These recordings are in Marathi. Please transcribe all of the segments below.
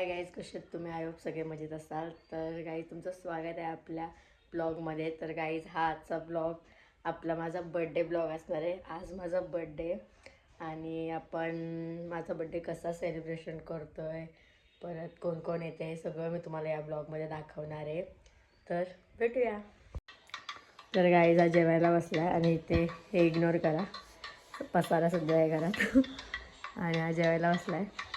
हाय गाईज, कसे आहेत तुम्ही? आय होप सगळे मजेत असाल. तर गाईज तुमचं स्वागत आहे आपल्या ब्लॉगमध्ये. तर गाईज हा आजचा ब्लॉग आपला माझा बड्डे ब्लॉग असणार आहे. आज माझा बड्डे आणि आपण माझा बड्डे कसा सेलिब्रेशन करतो आहे, परत कोण कोण येते हे सगळं मी तुम्हाला या ब्लॉगमध्ये दाखवणार आहे. तर भेटूया. तर गाईज हा जेवायला बसला आहे आणि इथे हे इग्नोर करा, पसारा सध्या आहे घरात. आणि हा जेवायला बसला आहे.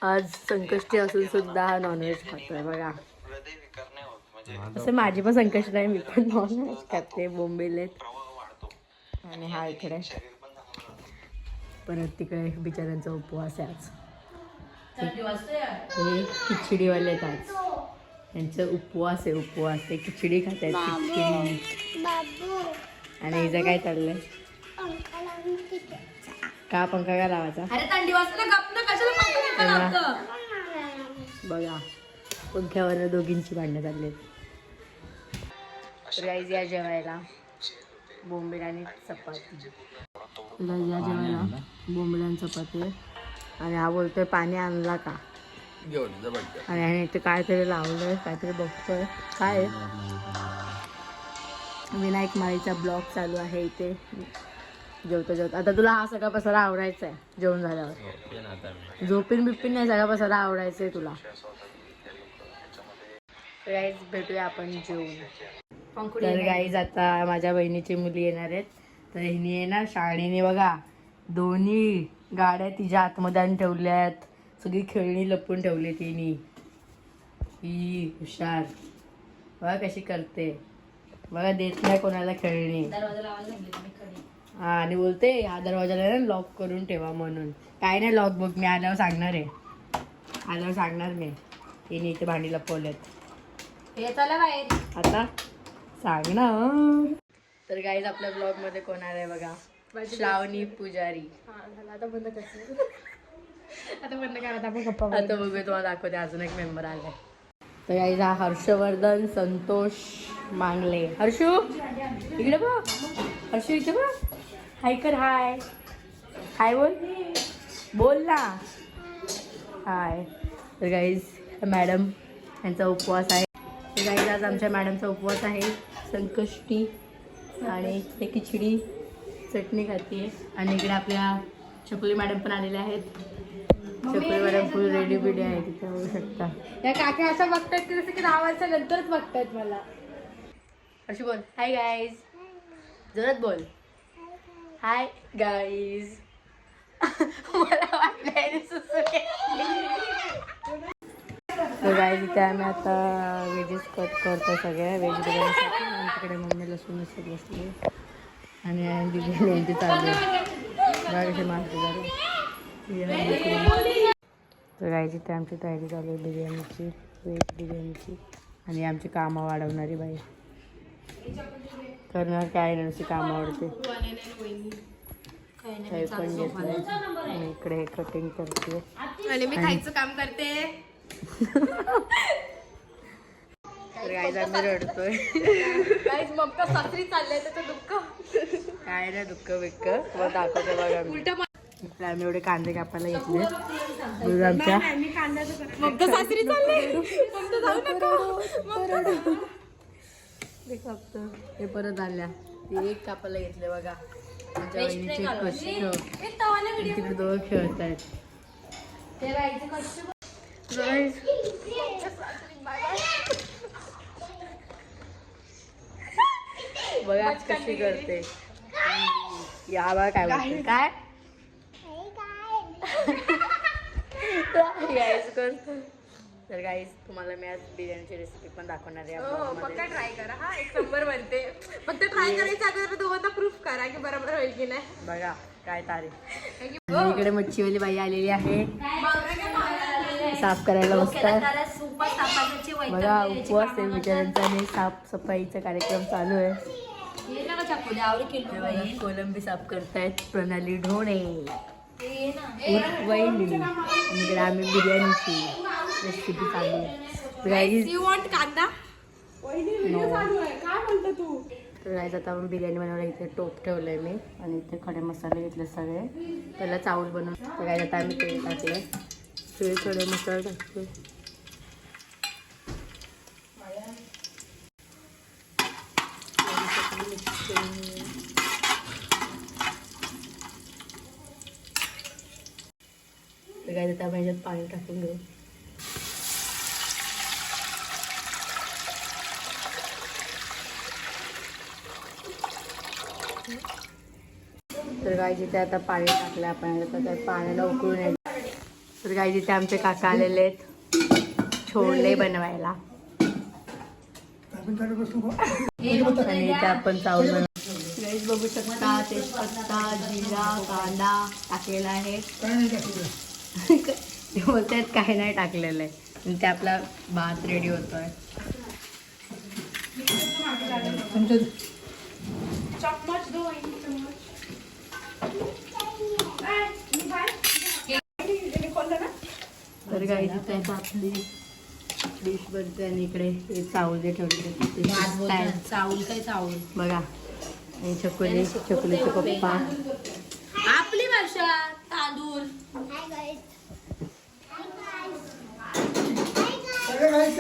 आज संकष्टी असून सुद्धा हा नॉनव्हेज खातोय बघा. असं माझी पण संकष्ट आहे, मी पण नॉनव्हेज खाते. बोंबिलेत आणि हा इकडे परत तिकडे बिचाऱ्यांचा उपवास आहे आज. हे खिचडीवाले आहेत आज, यांचा उपवास आहे. उपवास ते खिचडी खात आहेत, खिचडी. आणि हिचं काय चाललंय? का पंखा का लावायचा? बघा पंख्यावर दोघींची भांडणं चालली. गाईज या जेवायला बोंबील आणि चपाती. गाईज या जेवायला बोंबील आणि चपाती. आणि हा बोलतोय पाणी आणला का, आणि ह्याने इथे काहीतरी लावलंय, काहीतरी बघतोय काय. विनायक माळीचा ब्लॉग चालू आहे इथे. जेवता आता तुला हा सगळा पसारा आवडायचा आहे जेवण झाल्यावर. झोपीन बिप्पीन नाही, सगळा पसारा आवडायचा आहे तुला. गाईज भेटूया आपण जेवून. तर गाईज आता माझ्या बहिणीची मुली येणार आहेत. तर हिने आहे ना शाळेने बघा दोन्ही गाड्या तिच्या आतमध्ये आणून ठेवल्यात. सगळी खेळणी लपवून ठेवली तिने. ही हुशार बघा कशी करते बघा, देत नाही कोणाला खेळणी. हा आणि बोलते हा दरवाजाला ना लॉक करून ठेवा म्हणून. काय नाही लॉक बुक, मी आल्यावर सांगणार आहे. आल्यावर सांगणार मी तिने इथे भांडी लपवलेत. आता सांगणार. तर गाईज आपल्या ब्लॉग मध्ये कोण आलाय बघा, श्रावणी पुजारी. आता बंद करा आपण गप्पा. आता बघूया, तुम्हाला दाखवते अजून एक मेंबर आलाय. तर गाईज हा हर्षवर्धन संतोष मांगले. हर्षू इकडे बघ, हर्षू इथे बघ, हाय कर. हाय हाय बोल, बोल ना हाय. तर गाईज मॅडम यांचा उपवास आहे. तर गाईज आज आमच्या मॅडमचा उपवास आहे, संकष्टी. आणि ते खिचडी चटणी खाते. आणि इकडे आपल्या छकुली मॅडम पण आलेल्या आहेत. छकुली मॅडम फुल रेडी बिडी आहे तिथे, बघू शकता. या काकी असं बघतायत की जसं की 10 वर्षानंतरच बघतायत मला. अशी बोल, हाय गाईज, जोरात बोल, हाय गाईज. मला वाटलं तर गाईज इथे आम्ही आता व्हेजेस कट करतो सगळ्या व्हेज बिर्याणीसाठी. आमच्याकडे मम्मी लसूण नसत बसली आणि बिर्याणी यांची चालली आहे. कसे मारते झाले. तर गाईज इथे आमची तयारी चालू आहे बिर्याणीची, व्हेज बिर्याणीची. आणि आमची कामं वाढवणारी बाई करणार काय नाही, कामं आवडते. काही पण घेतलं इकडे कटिंग करते आणि मी खायचं काम करते. गाईज आम्ही रडतोय. गाईज मग सासरी चाललंय त्याचं दुःख. काय नाही दुःख बिक्क मग दाखवते बघा. इकडे आम्ही एवढे कांदे कापायला घेतले आमच्या. मग सासरी चाललंय, जाऊ नका. हे परत आल्या ते एक कापायला घेतले बघा. आमच्या बहिणीचे कष्ट तिकडे दोघं खेळत आहेत. बघा कशी करते या बघा. काय बोलते काय गाईज करतो. तर गाईज तुम्हाला मी आज बिर्याणीची रेसिपी पण दाखवणार आहे. पक्का ट्राय करा हा, एक नंबर बनते. फक्त ट्राय करायच्या अगोदर दोघांना प्रूफ करा की बरोबर होईल की नाही. बघा काय तारीफ. इकडे मच्छीवाली बाई आलेली आहे, साफ करायला बसतात. बघा उपवास आहे बिचाऱ्यांचा आणि साफसफाईचा कार्यक्रम चालू आहे. कोलंबी साफ करतायत प्रणाली ढोणे वहिनी. इकडे आम्ही बिर्याणीची रेसिपी चालू आहे. यू वॉन्ट कांदा? तर गाईज आता आपण बिर्याणी बनवायला इथे टोप ठेवलं आहे मी. आणि इथे खडे मसाले घेतले सगळे. पहिला चावल बनवून तर गाईज आता आम्ही तेल टाकले. थोडे मसाला टाकते. काय त्या भाज्यात पाणी टाकून घेऊ. तर काय जिथे आता पाणी टाकलं आपण आता त्या पाण्याला उकळून येईल. तर काय जिथे आमचे काका आलेले आहेत छोले बनवायला आणि इथे आपण चावल बनवतो. बघू शकता तेजपत्ता, जिरा, कांदा टाकलेला आहे. ते बोलतायत काही नाही टाकलेलं आहे. ते आपला भात रेडी होतोय. तर काही तिथे आपली डिश बनते आणि इकडे हे चावल जे ठेवले चावल काय चावल बघा. आणि चकुलीचे पप्पा आपली भाषा तांदूळ.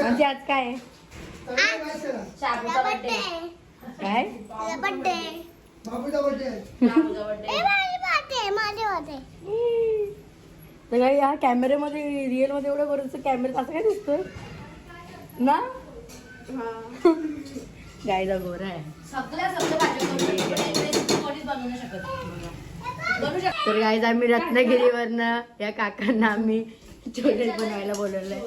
म्हणजे आज काय आहे? शाबूचा बर्थडे. काय तर काय या कॅमेऱ्यामध्ये रिअल मध्ये एवढं बरंच कॅमेरा असं काय दिसतोय ना. गायचा गोरा आहे. तर गाईज आम्ही रत्नागिरीवरनं या काकांना आम्ही छोले बनवायला बोलवलंय.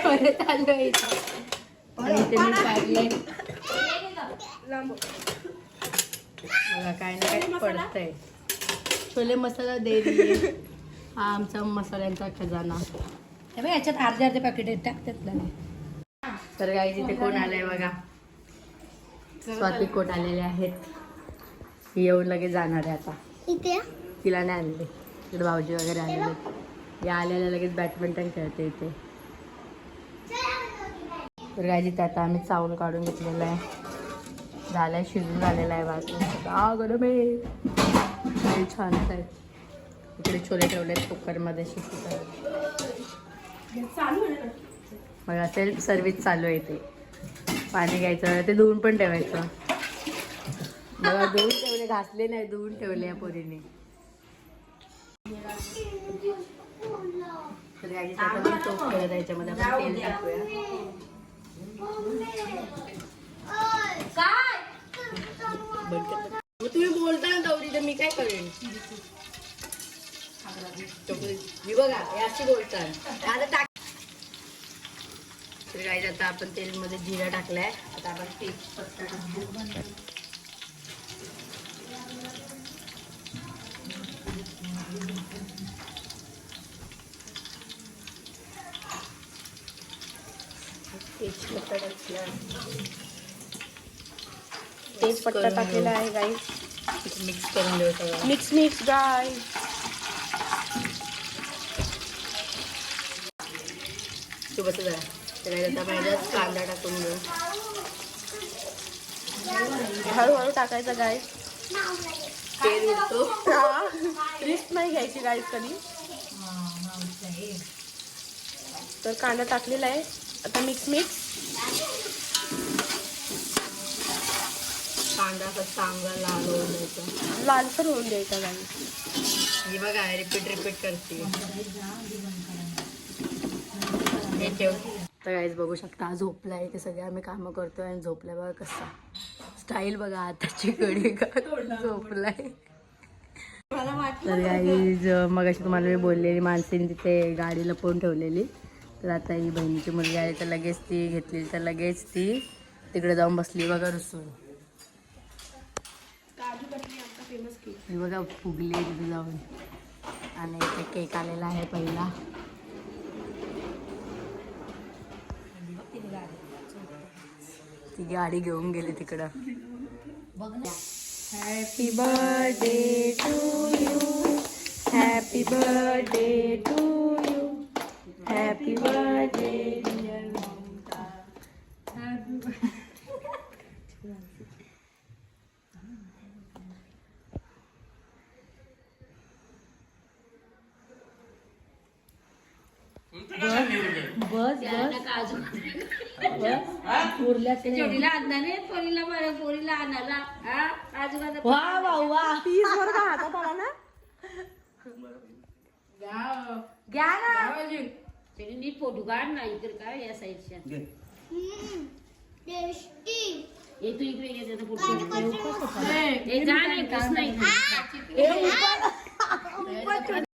छोले चालू आहे आणि इथे मी काढलंय बघा. काय ना काय पडतंय. छोले मसाला दे दिए. हा आमचा मसाल्यांचा खजाना. याच्यात अर्धे अर्धे पॅकेट टाकतात. तर गाईज इथे कोण आलंय बघा. स्वाती कोट आलेले आहेत. येऊन लगेच जाणार आहे आता. तिला नाही आणले. इकडे भाऊजी वगैरे आलेले. या आलेल्या लगेच बॅडमिंटन खेळते इथे. तर गाईज इथे आता आम्ही चावल काढून घेतलेलं आहे. झालंय शिजून झालेला आहे भात. गरम आहे छान आहे. इकडे छोले ठेवले कुकरमध्ये शिजू बघा. सेल्फ सर्विस चालू आहे. ते पाणी घ्यायचं ते धुवून पण ठेवायचं बघा. धुवून ठेवले घासले नाही धुवून ठेवले या पोरीने. तर तोप ठेवला त्याच्यामध्ये आपण तेल टाकूया. तुम्ही बोलता ना गौरी तर मी काय करेन. मी बघा हे अशी बोलतात आता टाक. तर काय आता आपण तेलमध्ये जिरा टाकलाय. आता आपण तेजपत्ता टाकू. तेजपत्ता टाकलेला आहे गाईस. मिक्स करून देऊ सगळं. मिक्स गाईस. तू बस जरा. तर आता पहिलाच कांदा टाकून घेऊ. हळूहळू टाकायचा गाईस. तेल उडतो. रिस्क नाही घ्यायची गाईस कधी. तर कांदा टाकलेला आहे. आता मिक्स कांदा चांगला लाल होऊन द्यायचा. लालसर होऊन द्यायचा गाईस. ही बघा रिपीट करते. हे ठेव. तर गाईज बघू शकता झोपलाय. ते सगळे आम्ही कामं करतोय आणि झोपलाय बघा कसा. स्टाईल बघा आताची कडी का झोपलाय. तर गाईज मगाशी तुम्हाला मी बोललेली माणसीने तिथे गाडी लपवून ठेवलेली. तर आता ही बहिणीची मुलगी आली तर लगेच ती घेतली. तर लगेच ती तिकडे जाऊन बसली बघा रुसून. हे बघा फुगली तिथे जाऊन. आणि इथे केक आलेला आहे पहिला. ती गाडी घेऊन गेली तिकडं. Happy birthday to you. Happy birthday to you. Happy birthday dear Mamata. Happy birthday. बस उरल्या जोडीला आणणार पोरीला बरं पोरीला आणायला आजोबाला वा वा वा पीस वर का हातात आला ना घ्या ना तरी नीट फोटो काढ ना इकडे काय या साईडच्या ये तू इकडे ये त्याचा फोटो हे जा नाही कस नाही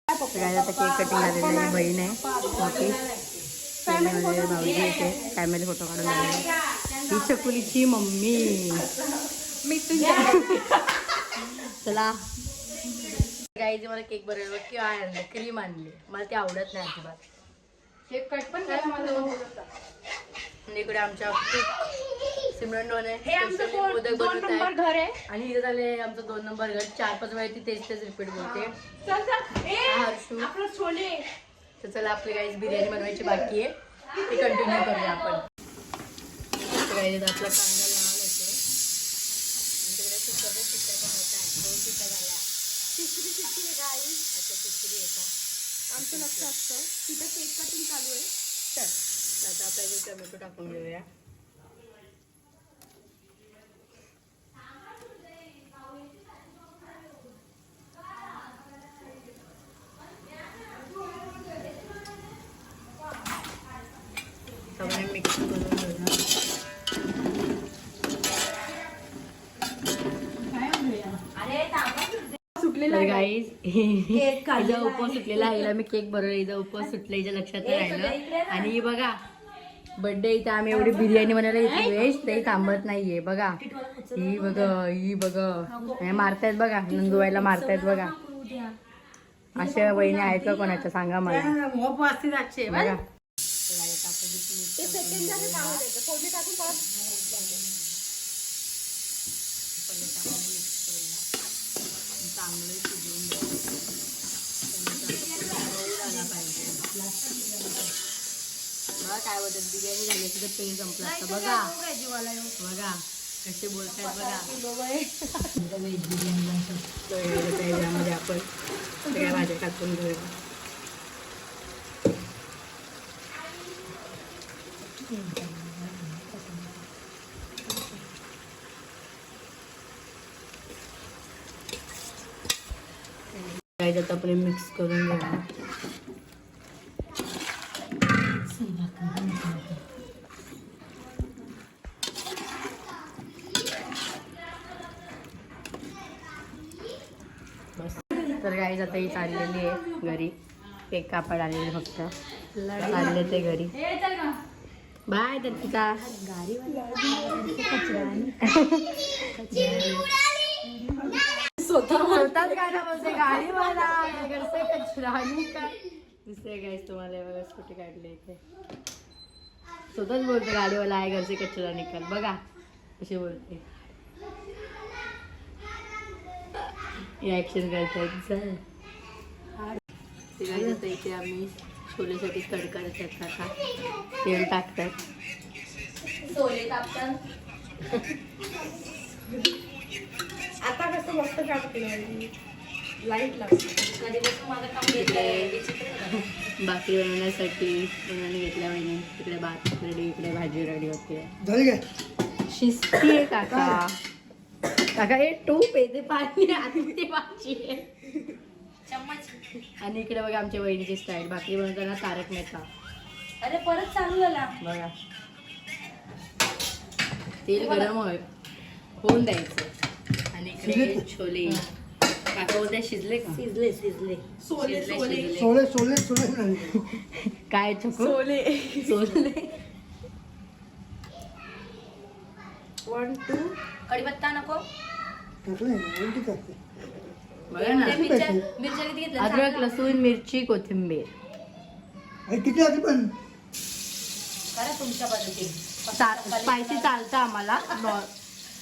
आता केक कटिंग झालेली बहीण आहे मोठी भाऊजी येते फॅमिली फोटो काढून आलेले ही चकुलीची मम्मी मी तुझ्या चला गाईचे मला केक बनवलं किंवा आणलं क्रीम आणली मला ते आवडत नाही अजिबात केक कट पण करा मला आणि इकडे आमच्या सिमरन डोने हे आमचं मोदक दोन बनवत नंबर आहे घर आहे आणि इथे झाले आमचं 2 नंबर घर 4-5 वेळा ती तेच रिपीट बोलते चल चल ए हर्षू आपलं छोले तर चला आपली गाईज बिर्याणी बनवायची बाकी आहे ती कंटिन्यू करूया आपण गाईज आपला कांदा लाल होतो आमच्याकडे कुकरला शिट्ट्या पण होत्या 2 शिट्ट्या झाल्या तिसरी शिट्टी आहे गाई अच्छा तिसरी आहे का आमचं लक्ष असतं तिथं केक कटिंग चालू आहे तर आता आपल्याला टोमॅटो टाकून घेऊया सगळे मिक्स करून घेऊया तर गाईज हिचा उपवास सुटलेला आहे हिला मी केक बनवला हिचा उपवास सुटला हिच्या लक्षात नाही राहिलं आणि ही बघा बर्थडे इथं आम्ही एवढी बिर्याणी बनवली इथे वेज ते थांबत नाहीये बघा ही बघा मारतायत बघा नंदुबाईला मारतायत बघा अशा वहिनी आहेत का कोणाच्या सांगा मला बघा चांगलं शिजवून बघा काय बोलतात बिर्याणी झाली तिथं पेन संपला असता बघा कसे बोलतायत बघा त्यामध्ये आपण सगळ्या भाज्या टाकून घेऊया आता आपण मिक्स करून घेऊया बस तर गाईज आता ही चाललेली आहे घरी केक कापड आलेली फक्त चालले ते घरी बाय दत्तिका स्वतःच गाणं बोलते गाडीवाला घरचे कचरा आणि काय दिसते गाईज तुम्हाला बघा स्कूटी काढली इथे स्वतःच बोलते गाडीवाला आहे घरचे कचरा निकाल बघा कशी बोलते ऍक्शन करतायत आता इथे आम्ही छोलेसाठी तडका देतात काका तेल टाकतात छोले टाकतात आता कसं मस्त काढते लाईट लागते भाकरी बनवण्यासाठी बनवून घेतल्या महिने इकडे भात रेडी इकडे भाजी रेडी होते शिस्ती आहे काका काका हे टूप आहे ते पाणी आणि ते भाजी आहे चम्मच आणि इकडे बघा आमच्या वहिनीची स्टाईल भाकरी बनवताना तारक मेहता अरे परत चालू झाला बघा तेल गरम होऊन द्यायचं आणि इकडे छोले काका बोलते शिजले का शिजले काय चुकू सोले 1 2 कढीपत्ता नको बघा ना मिरच्या किती घेतल्या अद्रक लसूण मिरची कोथिंबीर करा तुमच्या पद्धतीने स्पायसी चालतं आम्हाला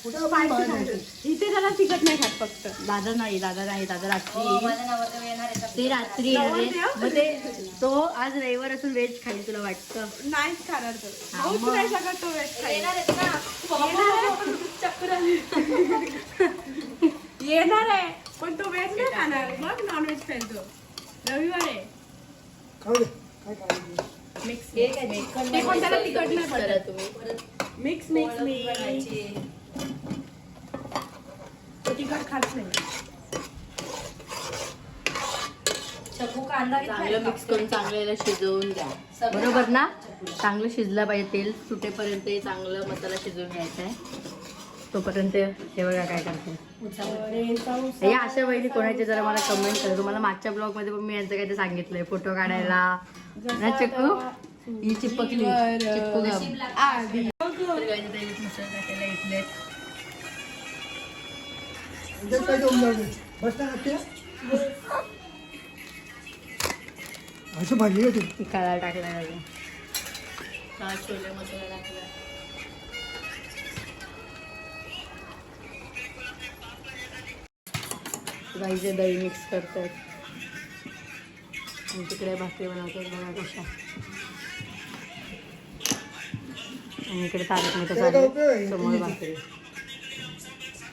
इथे त्याला तिखट नाही खात फक्त दादा नाही दादा रात्री हो, माझा नवरदेव येणार आहे ते रात्री येणार आहे. मग ते तो आज रविवार असून व्हेज खाईल तुला वाटतं नाहीच खाणार तो हा, भाऊच मग. नाही शकत तो वेट खाईल. येणार आहेत ना येणार आहे पण तो व्हेज नाही खाणार मग नॉन व्हेज खाईल तो रविवार आहे मिक्स हे काय चिकन ते पण त्याला तिखट नाही मिक्स पडत. करा तुम्ही. मिक्स मिक्स वळण मिक्स बनायची. तिखट खात नाही. चकू कांदा चांगलं मिक्स करून चांगलं याला शिजवून घ्या. बरोबर ना? चांगलं शिजलं पाहिजे. तेल सुटेपर्यंत हे चांगलं मसाला शिजवून घ्यायचा आहे. तोपर्यंत हे बघा काय करते. या अशा वहिनी कोणाचे जरा मला कमेंट करा. तुम्हाला मागच्या ब्लॉग मध्ये पण मी यांचं काय ते सांगितलंय फोटो काढायला ना. चक्कू ही चिपकली चिपकू गम आधी मिसळ टाकायला घेतले. असं भाजी होती. काळा टाकला काळा छोले मसाला टाकला. गाईचे दही मिक्स करतात आणि तिकडे भाकरी बनवतात बघा कशा. आणि इकडे तारक मेहता चालू समोर भाकरी.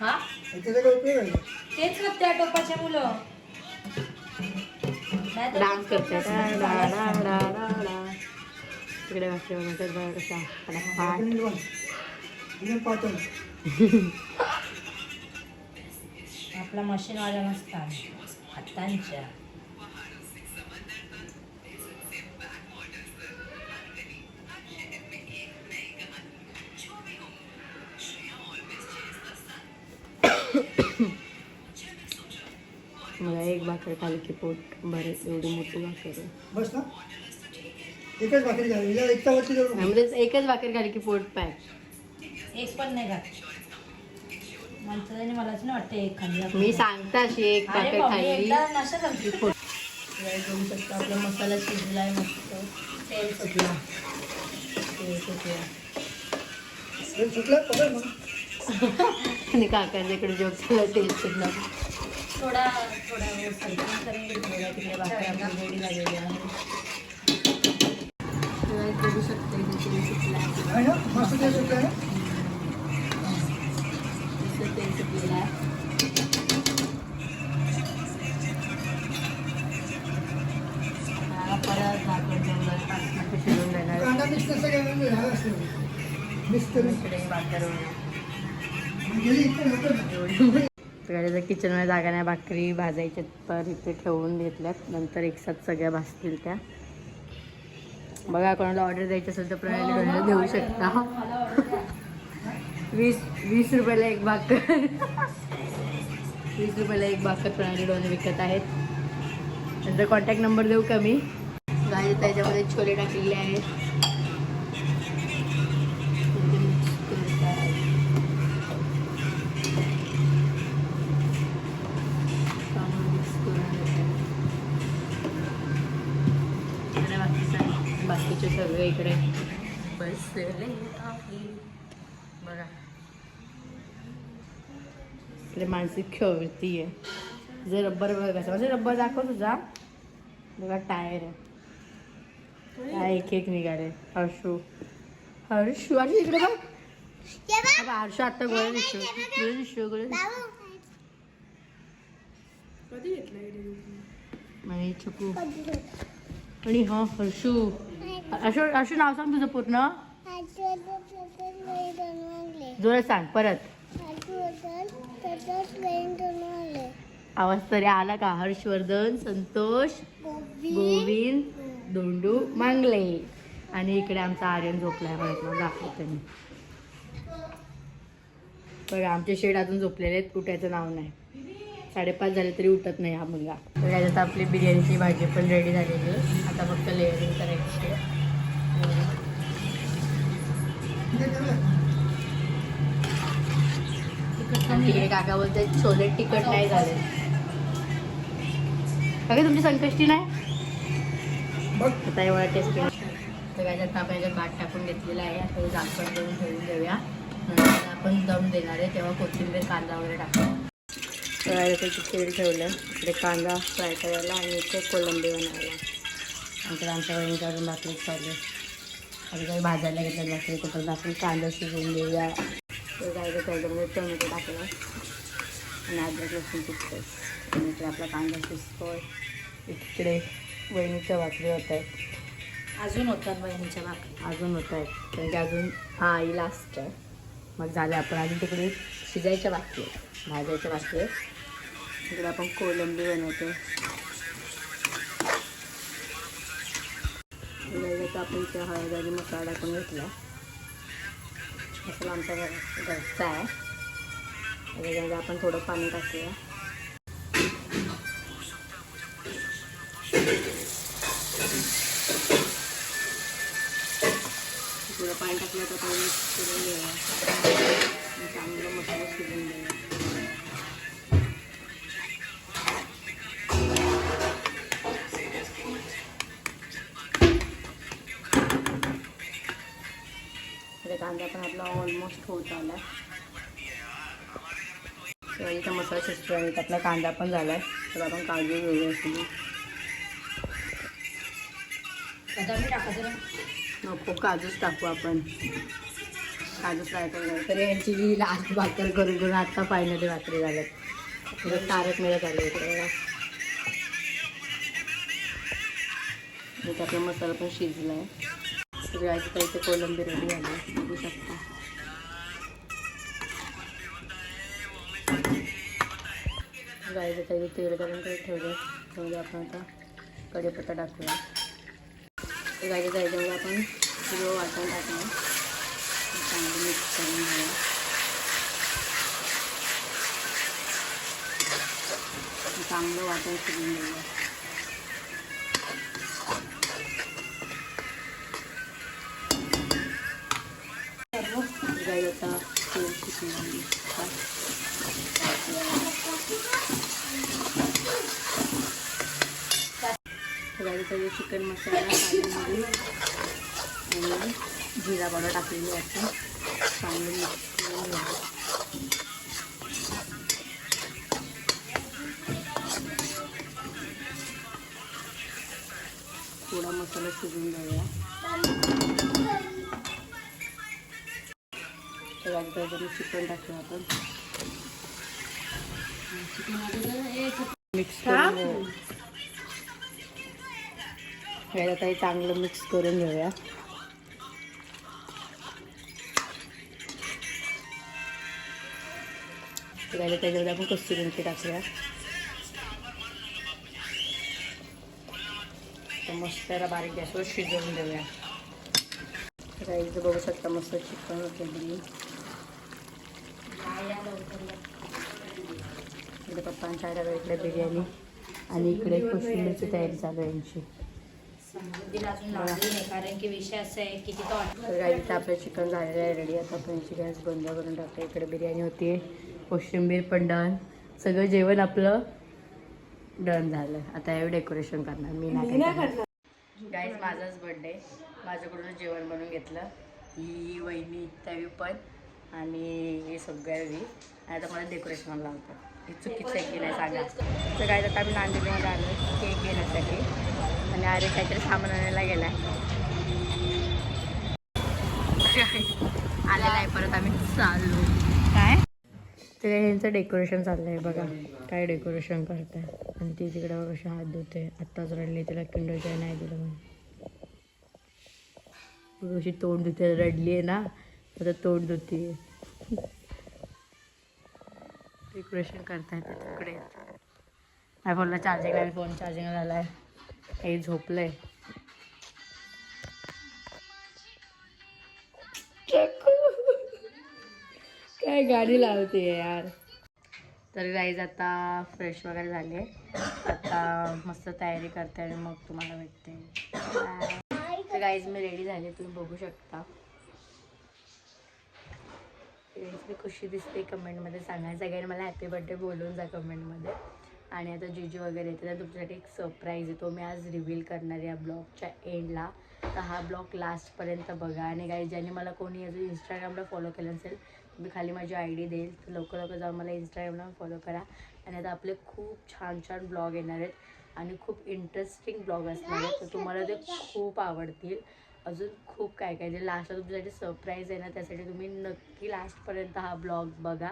हा त्याचा काय उपयोग आहे? तेच ना त्या टोपाच्या मुलं डान्स करतात. तिकडे भाकरी बनवतात बघा कशा. एकदम पातळ. आपला मशीनवाल्या नसतात हातांच्या. मला एक भाकर खाली की पोट बरेच एवढी मोठी भाकर आहे. बस ना एकच भाकरी घाली. या एकटा वरती जाऊ नको. म्हणजे एकच भाकर खाली की पोट पाय. एक पण नाही घात माणसाने मलाच नाही वाटतं एक खाल्ली. मी सांगता अशी एक अरे भाकर बापरे, खाल्ली. एकदा नशा झाली. बघू शकता आपला मसाला शिजलाय मस्त. तेल सुटला. तेल सुटला तेल सुटलं पकड मग. आणि काकांच्या इकडे जोक झाला तेल सुटला. थोडा थोडा वेळ सरकून करून घेतलेला तिकडे भाकरी आपली रेडी झालेली आहे. बघू शकता इथे तेल सुटला. आहे ना मस्त तेल सुटलं आहे. मस्त तेल सुटलेलं आहे. आता परत भाकर जंगल टाकून शिजवून देणार. कांदा मिक्स कसं काय झालं असतं मिक्स करून इकडे भाकर गेली इतकं होतं ना. त्याच्या किचनमध्ये जागा नाही. भाकरी भाजायच्या तर इथे ठेवून घेतल्यात. नंतर एकसाथ सगळ्या भाजतील त्या. बघा कोणाला ऑर्डर द्यायची असेल तर प्रणाली डोंगर देऊ शकता. 20 रुपयाला एक भाकर. 20 रुपयाला एक भाकर प्रणाली डोंगर विकत आहेत. नंतर कॉन्टॅक्ट नंबर देऊ का मी. गाडी त्याच्यामध्ये छोले टाकलेले आहेत. बाकीचे सगळे इकडे बसले आहे. बघा इकडे माणसे खेळती आहे. जे रब्बर बघा कसं म्हणजे रब्बर दाखव तुझा. बघा टायर आहे. एक एक निघाले. हर्षू हर्षू आणि इकडे बघ. हर्षू आता गोळ्या दिसतो. गोळ्या दिसतो गोळ्या दिसतो. आणि चकू आणि हा हर्षू. हर्षू हर्षू नाव सांग तुझं पूर्ण. जोरात सांग परत. आवाज तरी आला का. हर्षवर्धन संतोष गोविंद दोंडू मांगले. आणि इकडे आमचा आर्यन झोपलाय. बघा दाखवते मी. बघा आमचे शेड अजून झोपलेले आहेत. उठायचं नाव नाही. 5:30 झाले तरी उठत नाही हा मुलगा. तर याच्यात आपली बिर्याणीची भाजी पण रेडी झालेली आहे. आता फक्त लेअरिंग करायची आहे. तिकडे काका बोलते छोले तिखट नाही झाले. काका तुमची संकष्टी नाही. आता एवढा टेस्ट तर याच्यात आपण याच्यात भात टाकून घेतलेला आहे. आता झाकण देऊन ठेवून देऊया. नंतर आपण दम देणार आहे तेव्हा कोथिंबीर कांदा वगैरे टाकू. तर इथे तेल ठेवलं. इकडे कांदा फ्राय करायला आणि इथे कोलंबी बनवायला. नंतर आमच्या वहिनीच्या अजून भाकरी चालू. आता काही भाजायला घेतलं भाकरी तोपर्यंत आपण कांदा शिजवून देऊया. तर जायचं त्याच्यामध्ये टोमॅटो टाकलं आणि अद्रक लसूण पिकतं. आणि इकडे आपला कांदा शिजतो. इकडे वहिनीच्या भाकरी होत आहेत. अजून होतात बहिणीच्या भाकरी. अजून होत आहेत कारण की अजून हां ही लास्ट आहे. मग झालं आपण अजून तिकडे शिजायच्या बाकी आहे, भाजायच्या बाकी आहे. तिकडे आपण कोलंबी बनवतो. तर आपण त्या हळद आणि मसाला टाकून घेतला. मसाला आमचा घरचा आहे. त्याच्यामध्ये आपण थोडं पाणी टाकूया. थोडं पाणी टाकलं तर पाणी शिजून घेऊया. चांगलं मसाला शिजून घेऊया. कांदा पण आपला ऑलमोस्ट होत आला. तर इथं मसाला शिजतो आणि त्यातला कांदा पण झाला आहे. तर आपण काजू घेऊया असली. बदामी टाकायचं ना. नको काजूच टाकू आपण. काजू फ्राय करून तर यांची जी लास्ट भाकर करून करून आत्ता फायनली भाकरी झाल्यात. थोडं तारक मिळत आलं इकडे बघा. इथे आपला मसाला पण शिजला आहे. तर याची इथे कोलंबी रेडी झाली बघू शकता. गाईचं काही तेल करून ठेवलं. त्यामध्ये आपण आता कढीपत्ता टाकूया. गाईच्या जायच्यामध्ये आपण सगळं वाटण टाकलं. चांगलं मिक्स करून घ्या. चांगलं वाटण शिजून घेऊया. गाई आता तेल शिजून गाईचा जो चिकन मसाला काजूमध्ये आणि जिरा पावडर टाकलेली आहे. चांगलं मिक्स करून घ्यायचं. थोडा मसाला शिजून घ्यावा. तर चिकन टाकूया आपण. मिक्स करून आता हे चांगलं मिक्स करून घेऊया. त्याच्यामध्ये आपण कस्तुरी मेथी टाकूया. तर मस्त त्याला बारीक गॅसवर शिजवून देऊया. तर इथं बघू शकता मस्त चिकन केली. इकडे पप्पांच्या आईला भेटलं बिर्याणी आणि इकडे कोशिंबीरची तयारी चालू आहे यांची. कारण की विषय असा आहे की तिथं तर इथं आपलं चिकन झालेलं आहे रेडी. आता आपण यांची गॅस बंद करून टाकतो. इकडे बिर्याणी होती, कोशिंबीर पण डन. सगळं जेवण आपलं डन झालं. आता हे डेकोरेशन करणार मी नाही करणार. गाईज माझाच बर्थडे, माझ्याकडूनच जेवण बनवून घेतलं. ही वहिनी त्यावी पण आणि हे सगळ्यावी. आणि आता मला डेकोरेशनला लावतं. हे चुकीचं आहे की नाही सांगा. तर काय आता आम्ही नांदेडमध्ये आलो केक घेण्यासाठी आणि अरे काहीतरी सामान आणायला गेला आहे. आलेला आहे परत आम्ही चाललो. काय तर यांचं डेकोरेशन चाललं आहे बघा. काय डेकोरेशन करत आहे. आणि ती तिकडे बघा कशी हात धुते. आत्ताच रडली, तिला किंडर जॉय नाही दिलं म्हणून. कशी तोंड धुते, रडली आहे ना आता तोंड धुते. डेकोरेशन करतायत तिकडे. माझ्या फोनला चार्जिंग आहे, फोन चार्जिंग झाला आहे. हे झोपलंय. काय गाडी लावते यार. तर गाईज आता फ्रेश वगैरे झाले. आता मस्त तयारी करते आणि मग तुम्हाला भेटते. तर गाईज मी रेडी झाले, तुम्ही बघू शकता. मी कशी दिसते कमेंटमध्ये सांगा. सगळ्यांनी मला हॅपी बर्थडे बोलून जा कमेंटमध्ये. आणि आता जीजू वगैरे येते तर तुमच्यासाठी एक सरप्राईज आहे, तो मी आज रिव्हील करणार आहे या ब्लॉगच्या एंडला. तर हा ब्लॉग लास्टपर्यंत बघा. आणि गाईज ज्यांनी मला कोणी अजून इंस्टाग्रामला फॉलो केलं असेल मी खाली माझी ID देईल, तर लवकर जाऊन मला इंस्टाग्रामला फॉलो करा. आणि आता आपले खूप छान छान ब्लॉग येणार आहेत आणि खूप इंटरेस्टिंग ब्लॉग असणार आहेत. तर तुम्हाला ते खूप आवडतील. अजून खूप काय काय जे लास्टला तुमच्यासाठी सरप्राईज आहे ना, त्यासाठी तुम्ही नक्की लास्टपर्यंत हा ब्लॉग बघा.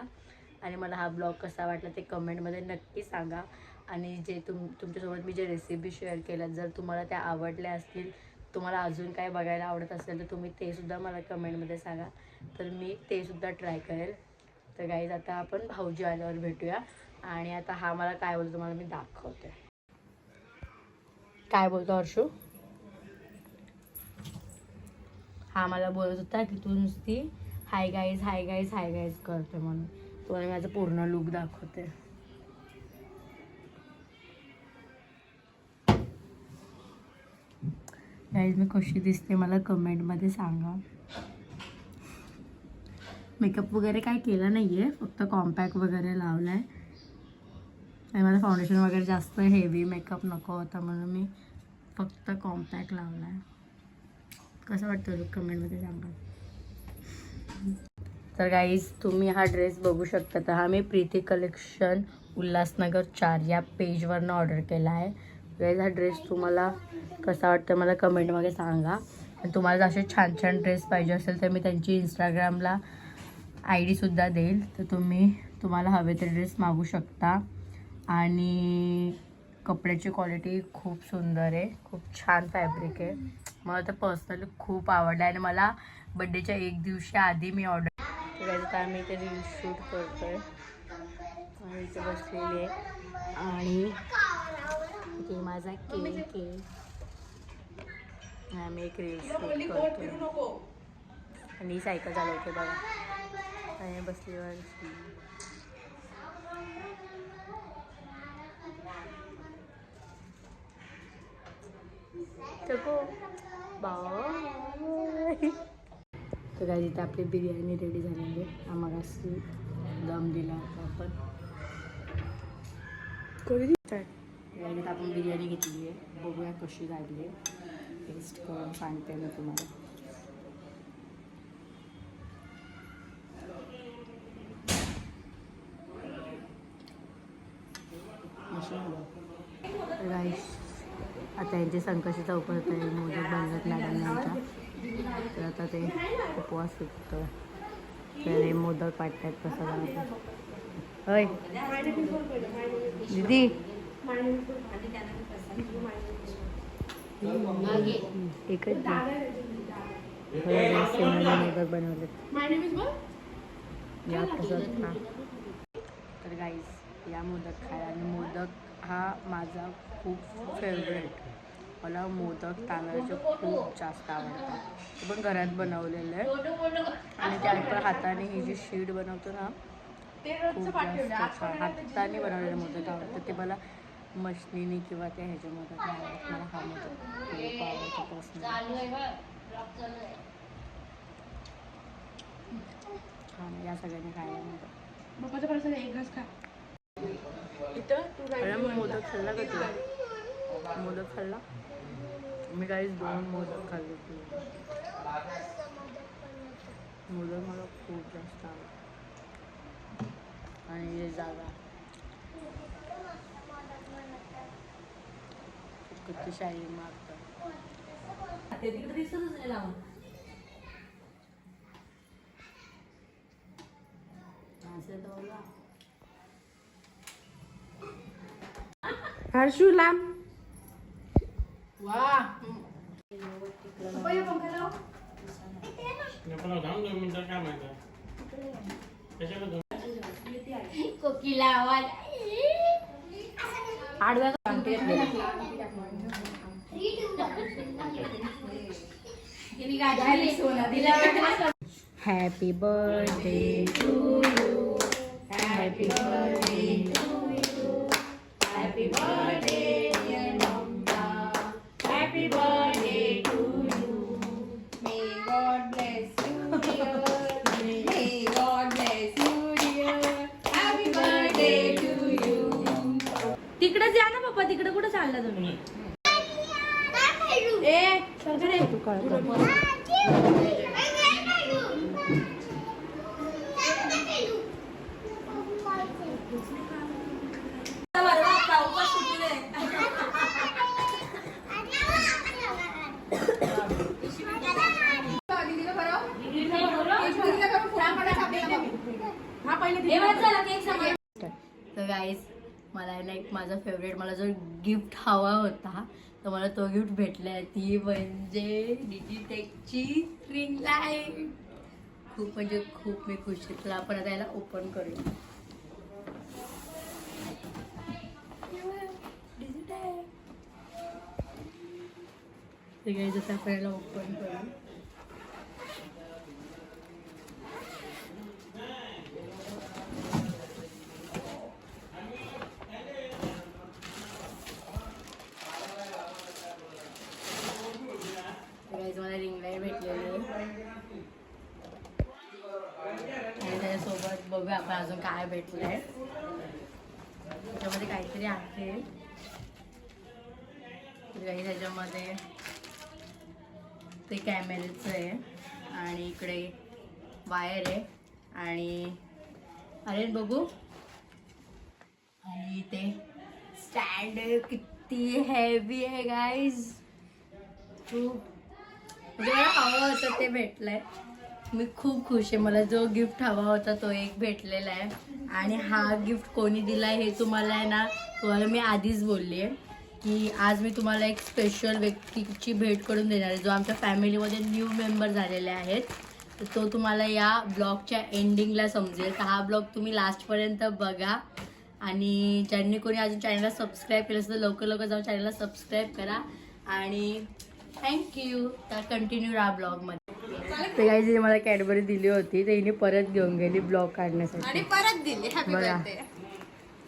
आणि मला हा ब्लॉग कसा वाटला ते कमेंटमध्ये नक्की सांगा. आणि जे तुमच्यासोबत मी जे रेसिपी शेअर केल्या जर तुम्हाला त्या आवडल्या असतील तुम्हाला अजून काय बघायला आवडत असेल तर तुम्ही ते सुद्धा मला कमेंटमध्ये सांगा, तर मी ते सुद्धा ट्राय करेल. तर गाईज आता आपण भाऊजी आल्यावर भेटूया. आणि आता हा मला काय बोलतो तुम्हाला मी दाखवते. काय बोलतो हर्षू? हा मला बोलत होता की तू नुसती hi guys hi guys hi guys करते म्हणून. तुम्हाला माझं पूर्ण लुक दाखवते. गाईज मी कशी दिसते मला कमेंटमध्ये सांगा. मेकअप वगैरे काय केला नाही आहे, फक्त कॉम्पॅक्ट वगैरे लावला आहे. आणि मला फाउंडेशन वगैरे जास्त हेवी मेकअप नको होता म्हणून मी फक्त कॉम्पॅक्ट लावला आहे. कसं वाटतं लुक कमेंटमध्ये सांगा. तर गाईज तुम्ही हा ड्रेस बघू शकता. तर हा मी प्रीती कलेक्शन उल्हासनगर 4 या पेजवरनं ऑर्डर केला आहे. गाईज हा ड्रेस तुम्हाला कसा वाटतं मला कमेंटमध्ये सांगा. आणि तुम्हाला असे छान छान ड्रेस पाहिजे असेल तर मी त्यांची इंस्टाग्रामला ID सुद्धा देईल, तर तुम्हाला हवे ते ड्रेस मागू शकता. आणि कपड्याची क्वालिटी खूप सुंदर आहे, खूप छान फॅब्रिक आहे. मला तर पर्सनली खूप आवडलं आणि मला बड्डेच्या 1 दिवशी आधी मी ऑर्डर केलं. आम्ही इथे रील शूट करतोय आणि इथे बसलेली आहे. आणि इथे माझा केक आहे. आम्ही एक रील शूट करतोय आणि सायकल चालवते बघा. आणि बसलीवर चको बाय. तर काय इथे आपली बिर्याणी रेडी झालेली आहे. आम्हाला दम दिला होता आपण. याच्यात आपण बिर्याणी घेतली आहे. बघूया कशी झाली आहे. टेस्ट करून सांगते मी तुम्हाला. राईस आता यांचे संकष्टी चौकात आहे. मोदक बनवत मॅडम यांच्या. तर आता ते उपवास सुटतो. तर हे मोदक वाटतात कसं बनवतं. होय दीदी एकच मोदक बनवले. या कसं हां. तर गाईस या मोदक खायला. आणि मोदक हा माझा खूप फेवरेट. मला मोदक तांदळाचे खूप जास्त आवडतात. ते पण घरात बनवलेलं आहे. आणि ते आपण हाताने ही जी शीट बनवतो ना खूप जास्त छान. हाताने बनवलेलं मोदक आवडतं. ते मला मशनीने किंवा त्या ह्याच्यामध्ये आवडत. मला हा मोदक खूप आवडतो पर्सनली. हां या सगळ्यांनी खायला मोदक. मोदक खाल्ला का तुला? मोदक खाल्ला मी काही 2 मोदक खाल्ले. मोदक मला खूप जास्त आवडतं. आणि हे जागा किती शाही मारतात. हर्षू लांब. कोकिला आवाज आडव्या happy birthday to you. Happy birthday to you. Happy birthday dear mamma. Happy birthday to you. May God bless you dear. May God bless you dear. Happy birthday to you. तिकडे जा ना पप्पा. तिकडे कुठे चालला तुम्ही? ए तू काय तर गाईस मला आहे ना एक माझा फेवरेट, मला जो गिफ्ट हवा होता तर मला तो गिफ्ट भेटलाय. ती म्हणजे डिजिटेकची रिंग लाईट. खूप म्हणजे खूप मी खुश आहे. तर आपण आता याला ओपन करूया. ठीक आहे, जसं आपण याला ओपन करू. मला रिंग लाईट भेटलेली आहे आणि त्याच्यासोबत बघूया आपण अजून काय भेटलंय. त्याच्यामध्ये काहीतरी आहे. त्याच्यामध्ये ते कॅमेऱ्याचं आहे आणि इकडे वायर आहे आणि अरे बघू, आणि ते स्टँड किती हेवी आहे गाईज. खूप म्हणजे मला हवं होतं ते भेटलंय. मी खूप खुश आहे. मला जो गिफ्ट हवा होता तो एक भेटलेला आहे आणि हा गिफ्ट कोणी दिलाय हे तुम्हाला आहे ना, तुम्हाला मी आधीच बोलली आहे की आज मी तुम्हाला एक स्पेशल व्यक्तीची भेट करून देणार आहे जो आमच्या फॅमिलीमध्ये न्यू मेंबर झालेले आहेत. तर तो तुम्हाला या ब्लॉगच्या एंडिंगला समजेल. तर हा ब्लॉग तुम्ही लास्टपर्यंत बघा आणि ज्यांनी कोणी अजून चॅनलला सबस्क्राईब केलं असेल तर लवकर लवकर जाऊन चॅनलला सबस्क्राईब करा आणि थँक्यू. तर कंटिन्यू राहा ब्लॉगमध्ये. ते काही जी मला कॅडबरी दिली होती ते हिने परत घेऊन गेली ब्लॉग काढण्यासाठी आणि परत दिली. हॅपी बघा. बर्थडे.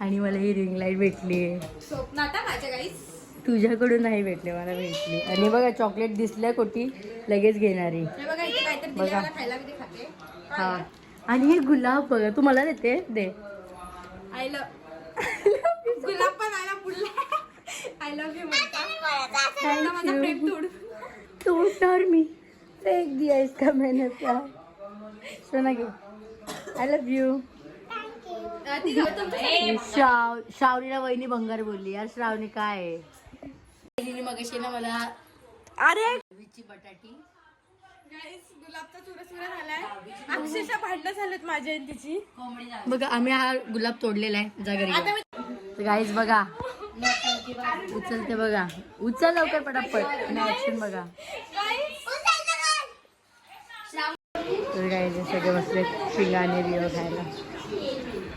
आणि मला ही रिंग लाईट भेटली आहे. स्वप्नात माझ्या गाईस. तुझ्याकडून नाही भेटले, मला भेटली. आणि बघा चॉकलेट दिसल्या कोटी लगेच घेणारी. हे बघा इथे काहीतरी दिलं बघा. मला खायला, मी ते खाते. हा, आणि हे गुलाब बघा, तू मला देते दे. आय लव्ह गुलाब पण आला पुढला. आय लव्ह यू म्हणता. माझा प्रेम तोड. तू तर मी फेक दिया इसका मैंने प्यार. सोना घे. I love you. श्रावणीला वहिनी भंगार बोलली. यार श्रावणी काय आहे. वहिनी मगाशी ना मला अरे बटाटी गुलाबचा चुरा झालाय. अक्षरशः भांडणं झालेत माझ्या आणि तिची. बघा आम्ही हा गुलाब तोडलेला आहे. जा घरी. गाईज बघा उचलते बघा. उचल लवकर पटापट. ऍक्शन बघा. तर गाईज सगळे बसले पिंगाने रिओ खायला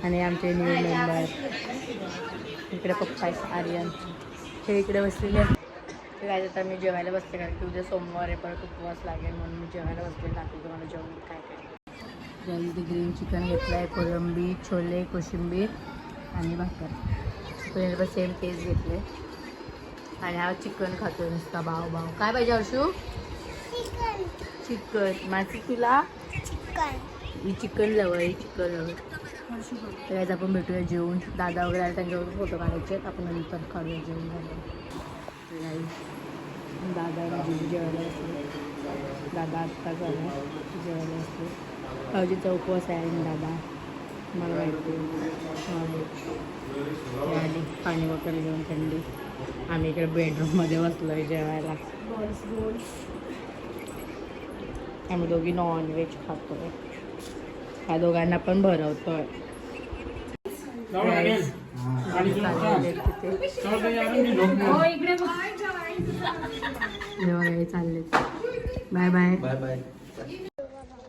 आणि आमचे न्यू मेंबर इकडे पप्पा आहेत आर्यन हे इकडे बसलेले. तर काय आता मी जेवायला बसते कारण की उद्या सोमवार आहे, परत उपवास लागेल म्हणून मी जेवायला बसते. दाखवते तुम्हाला जेवण काय काय. इथे ग्रीन चिकन घेतलं आहे, कोलंबी, छोले, कोशिंबीर आणि भाकर. सेम केस घेतले आणि हा चिकन खातो नुसता भाव भाव. काय पाहिजे हर्षू. चिकन. माझी तुला ही चिकन लवं आहे. चिकन लवं. तर आज आपण भेटूया जेवून. दादा वगैरे आले त्यांच्यावर फोटो काढायचे आहेत. आपण नंतर काढूया जेवण झालं. दादा जेवायला असले. दादा आत्ता झाला जेवायला असले. भाऊजीचा उपवास आहे आणि दादा मला माहिती आली पाणी वगैरे घेऊन थंडी. आम्ही इकडे बेडरूममध्ये बसलो आहे जेवायला. आम्ही दोघी नॉनव्हेज खातो आहे. ह्या दोघांना पण भरवतोय. चालले. Bye bye bye bye.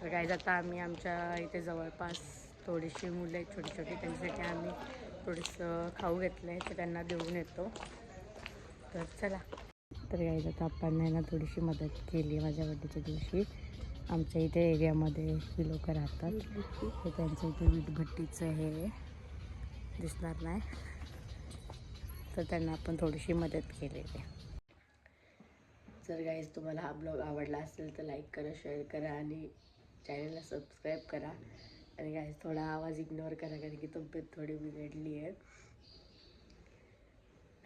तर काय आता आम्ही आमच्या इथे जवळपास थोडीशी मुलं आहेत छोटी छोटी, त्यांच्यासाठी आम्ही थोडंसं खाऊ घेतलं आहे तर त्यांना देऊन येतो. तर चला. तर काय आता आपण ना थोडीशी मदत केली माझ्या बड्डेच्या दिवशी. आमच्या इथे एरियामध्ये ही लोक राहतात तर त्यांचं इथे वीटभट्टीचं हे दिसणार नाही तर त्यांना आपण थोडीशी मदत केलेली. जर गाईज तुम्हाला हा ब्लॉग आवडला असेल तर लाईक करा, शेअर करा आणि चॅनलला सबस्क्राईब करा. आणि गाईज थोडा आवाज इग्नोर करा कारण की तब्येत थोडी बिघडली आहे.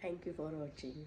Thank you for watching.